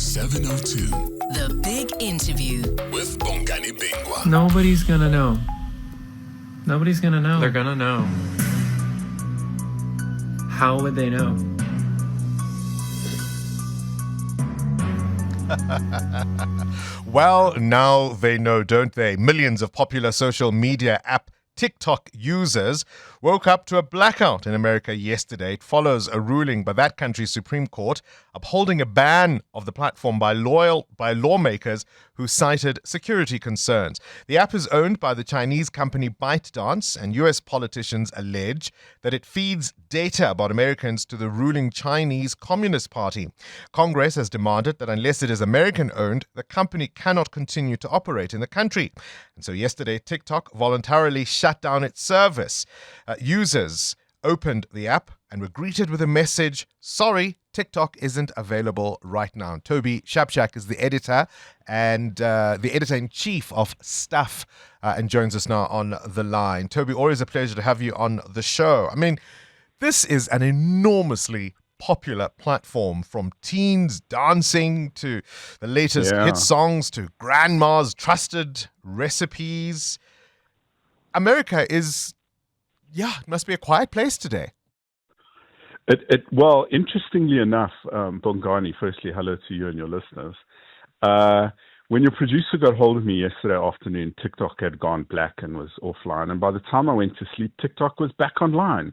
702. The Big Interview. With Bongani Bingwa. Nobody's gonna know. Nobody's gonna know. They're gonna know. How would they know? Well, now they know, don't they? Millions of popular social media app TikTok users woke up to a blackout in America yesterday. It follows a ruling by that country's Supreme Court upholding a ban of the platform by lawmakers who cited security concerns. The app is owned by the Chinese company ByteDance, and US politicians allege that it feeds data about Americans to the ruling Chinese Communist Party. Congress has demanded that unless it is American-owned, the company cannot continue to operate in the country. And so yesterday, TikTok voluntarily shut down its service. Users opened the app and were greeted with a message, "Sorry, TikTok isn't available right now." Toby Shapshak is the editor and the editor-in-chief of Stuff and joins us now on the line. Toby, always a pleasure to have you on the show. I mean, this is an enormously popular platform, from teens dancing to the latest hit songs to grandma's trusted recipes. America is, it must be a quiet place today. Well, interestingly enough, Bongani, firstly, hello to you and your listeners. When your producer got hold of me yesterday afternoon, TikTok had gone black and was offline. And by the time I went to sleep, TikTok was back online.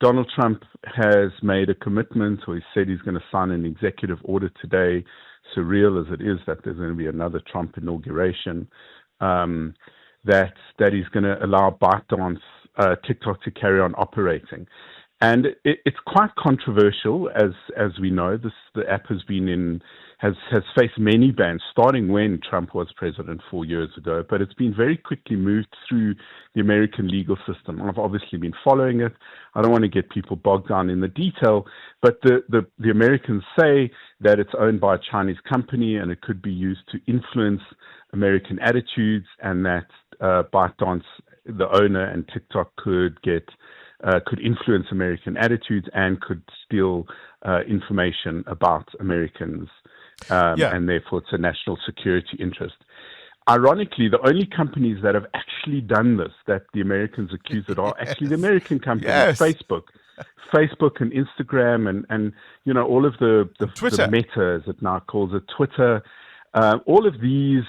Donald Trump has made a commitment, or he said he's going to sign an executive order today, surreal as it is that there's going to be another Trump inauguration, that he's going to allow ByteDance, TikTok to carry on operating. And it's quite controversial, as we know. The app has faced many bans, starting when Trump was president 4 years ago. But it's been very quickly moved through the American legal system. I've obviously been following it. I don't want to get people bogged down in the detail, but the Americans say that it's owned by a Chinese company and it could be used to influence American attitudes, and that ByteDance, the owner, and TikTok could influence American attitudes and could steal information about Americans, and therefore it's a national security interest. Ironically, the only companies that have actually done this, that the Americans accuse it, are actually the American companies, Facebook and Instagram, and all of the Meta, as it now calls it, Twitter. All of these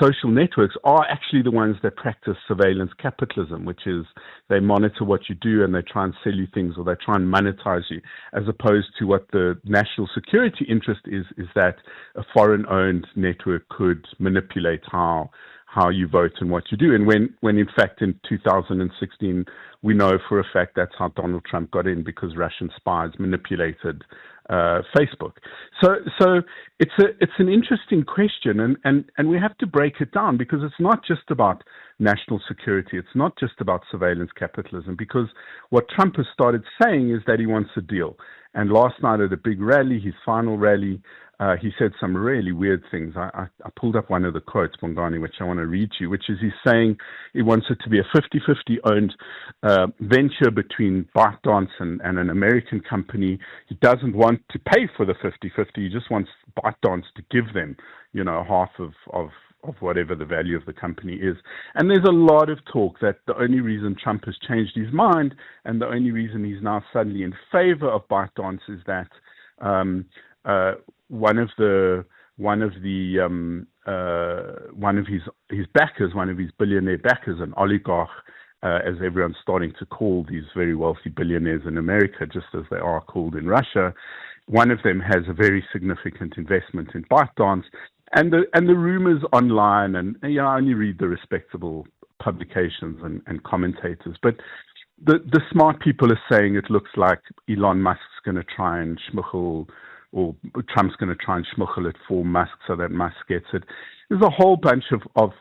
social networks are actually the ones that practice surveillance capitalism, which is they monitor what you do and they try and sell you things, or they try and monetize you, as opposed to what the national security interest is that a foreign-owned network could manipulate how you vote and what you do. And when in fact in 2016, we know for a fact that's how Donald Trump got in, because Russian spies manipulated Facebook. So it's an interesting question, and we have to break it down, because it's not just about national security. It's not just about surveillance capitalism, because what Trump has started saying is that he wants a deal. And last night at a big rally, his final rally, he said some really weird things. I pulled up one of the quotes, Bongani, which I want to read to you, which is he's saying he wants it to be a 50-50 owned venture between ByteDance and an American company. He doesn't want to pay for the 50-50. He just wants ByteDance to give them, half of whatever the value of the company is. And there's a lot of talk that the only reason Trump has changed his mind, and the only reason he's now suddenly in favor of ByteDance, is that one of his backers, one of his billionaire backers, an oligarch, as everyone's starting to call these very wealthy billionaires in America, just as they are called in Russia, one of them has a very significant investment in ByteDance. And the rumors online, and I only read the respectable publications and commentators, but the smart people are saying it looks like Elon Musk's going to try and schmuggle, or Trump's going to try and schmuggle it for Musk so that Musk gets it. There's a whole bunch of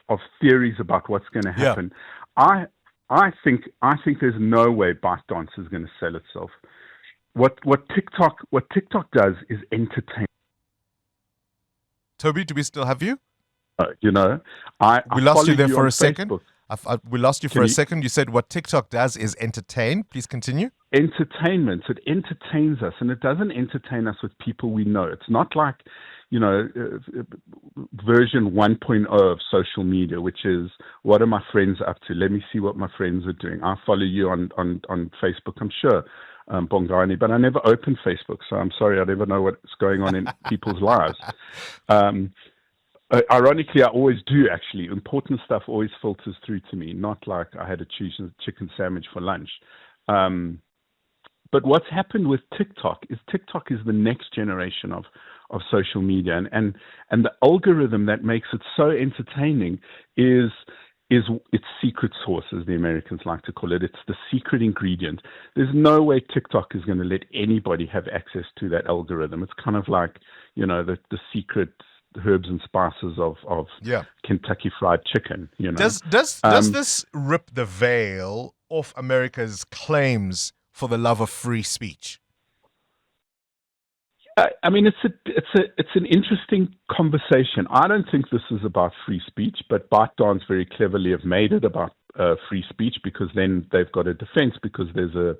theories about what's going to happen. Yeah. I think there's no way ByteDance is going to sell itself. What TikTok does is entertain. Toby, do we still have you? We lost you there for a second. We lost you for a second. You said what TikTok does is entertain. Please continue. Entertainment. It entertains us, and it doesn't entertain us with people we know. It's not like, version 1.0 of social media, which is what are my friends up to? Let me see what my friends are doing. I follow you on Facebook, I'm sure, Bongani, but I never open Facebook, so I'm sorry, I never know what's going on in people's lives. Ironically, I always do, actually. Important stuff always filters through to me, not like I had a chicken sandwich for lunch. But what's happened with TikTok is the next generation of social media, and the algorithm that makes it so entertaining is its secret sauce, as the Americans like to call it. It's the secret ingredient. There's no way TikTok is going to let anybody have access to that algorithm. It's kind of like, the secret herbs and spices of Kentucky Fried Chicken. Does this rip the veil off America's claims for the love of free speech? I mean, it's an interesting conversation. I don't think this is about free speech, but ByteDance very cleverly have made it about free speech, because then they've got a defense, because there's a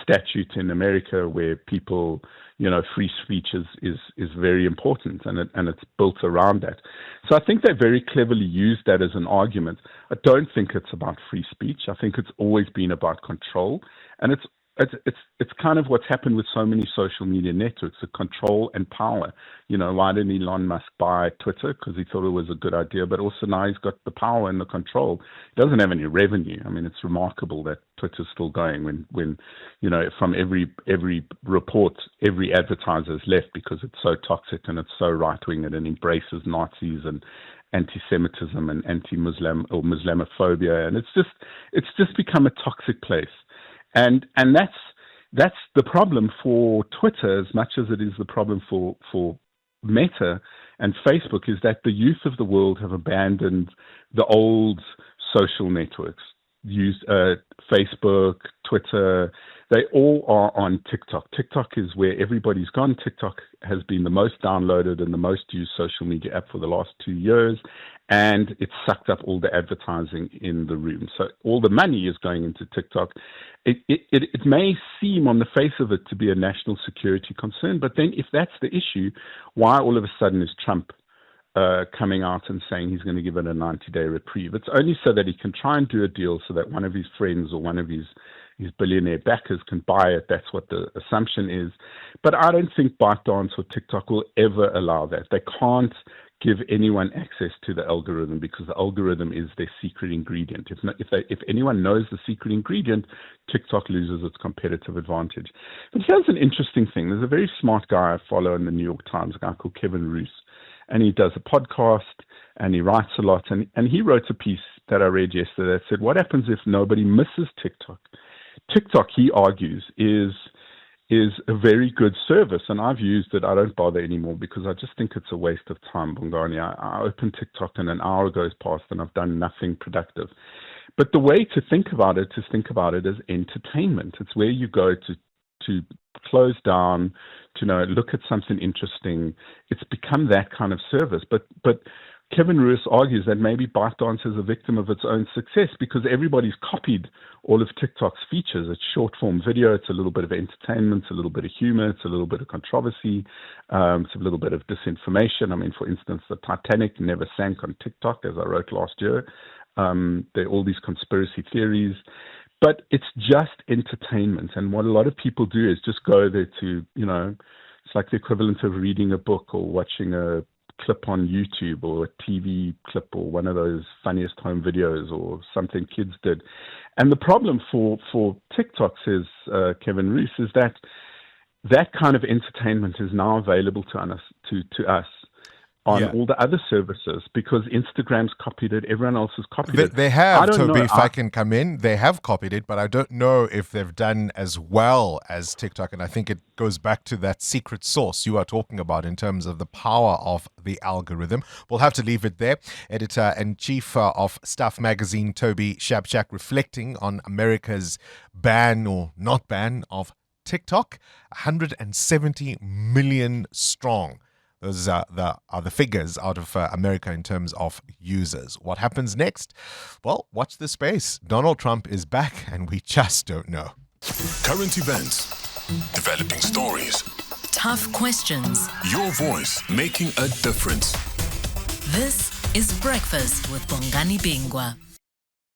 statute in America where people, free speech is very important, and it's built around that. So I think they very cleverly used that as an argument. I don't think it's about free speech. I think it's always been about control, and it's kind of what's happened with so many social media networks, the control and power. Why didn't Elon Musk buy Twitter? Because he thought it was a good idea, but also now he's got the power and the control. He doesn't have any revenue. I mean, it's remarkable that Twitter's still going when from every report, every advertiser is left because it's so toxic and it's so right-wing, and it embraces Nazis and anti-Semitism and anti-Muslim or Islamophobia, and it's just become a toxic place. And that's the problem for Twitter as much as it is the problem for Meta and Facebook, is that the youth of the world have abandoned the old social networks. Facebook, Twitter, they all are on TikTok. TikTok is where everybody's gone. TikTok has been the most downloaded and the most used social media app for the last 2 years, and it's sucked up all the advertising in the room. So all the money is going into TikTok. It may seem on the face of it to be a national security concern, but then if that's the issue, why all of a sudden is Trump coming out and saying he's going to give it a 90-day reprieve? It's only so that he can try and do a deal so that one of his friends or one of his billionaire backers can buy it. That's what the assumption is. But I don't think ByteDance or TikTok will ever allow that. They can't give anyone access to the algorithm, because the algorithm is their secret ingredient. If anyone knows the secret ingredient, TikTok loses its competitive advantage. But here's an interesting thing. There's a very smart guy I follow in the New York Times, a guy called Kevin Roose, and he does a podcast and he writes a lot. And he wrote a piece that I read yesterday that said, what happens if nobody misses TikTok? TikTok, he argues, is a very good service, and I've used it. I don't bother anymore because I just think it's a waste of time, Bongani. I open TikTok and an hour goes past and I've done nothing productive. But the way to think about it is think about it as entertainment. It's where you go to close down, to look at something interesting. It's become that kind of service. But Kevin Roose argues that maybe ByteDance is a victim of its own success because everybody's copied all of TikTok's features. It's short-form video. It's a little bit of entertainment. It's a little bit of humor. It's a little bit of controversy. It's a little bit of disinformation. I mean, for instance, the Titanic never sank on TikTok, as I wrote last year. There are all these conspiracy theories. But it's just entertainment. And what a lot of people do is just go there to, it's like the equivalent of reading a book or watching a clip on YouTube or a TV clip or one of those funniest home videos or something kids did. And the problem for TikTok, says Kevin Roose, is that kind of entertainment is now available to us on all the other services because Instagram's copied it, everyone else has copied it. They have, Toby, if I can come in, they have copied it, but I don't know if they've done as well as TikTok, and I think it goes back to that secret sauce you are talking about in terms of the power of the algorithm. We'll have to leave it there. Editor-in-Chief of Stuff Magazine, Toby Shabchak, reflecting on America's ban or not ban of TikTok, 170 million strong. Those are the figures out of America in terms of users. What happens next? Well, watch the space. Donald Trump is back, and we just don't know. Current events, developing stories, tough questions. Your voice making a difference. This is Breakfast with Bongani Bingwa.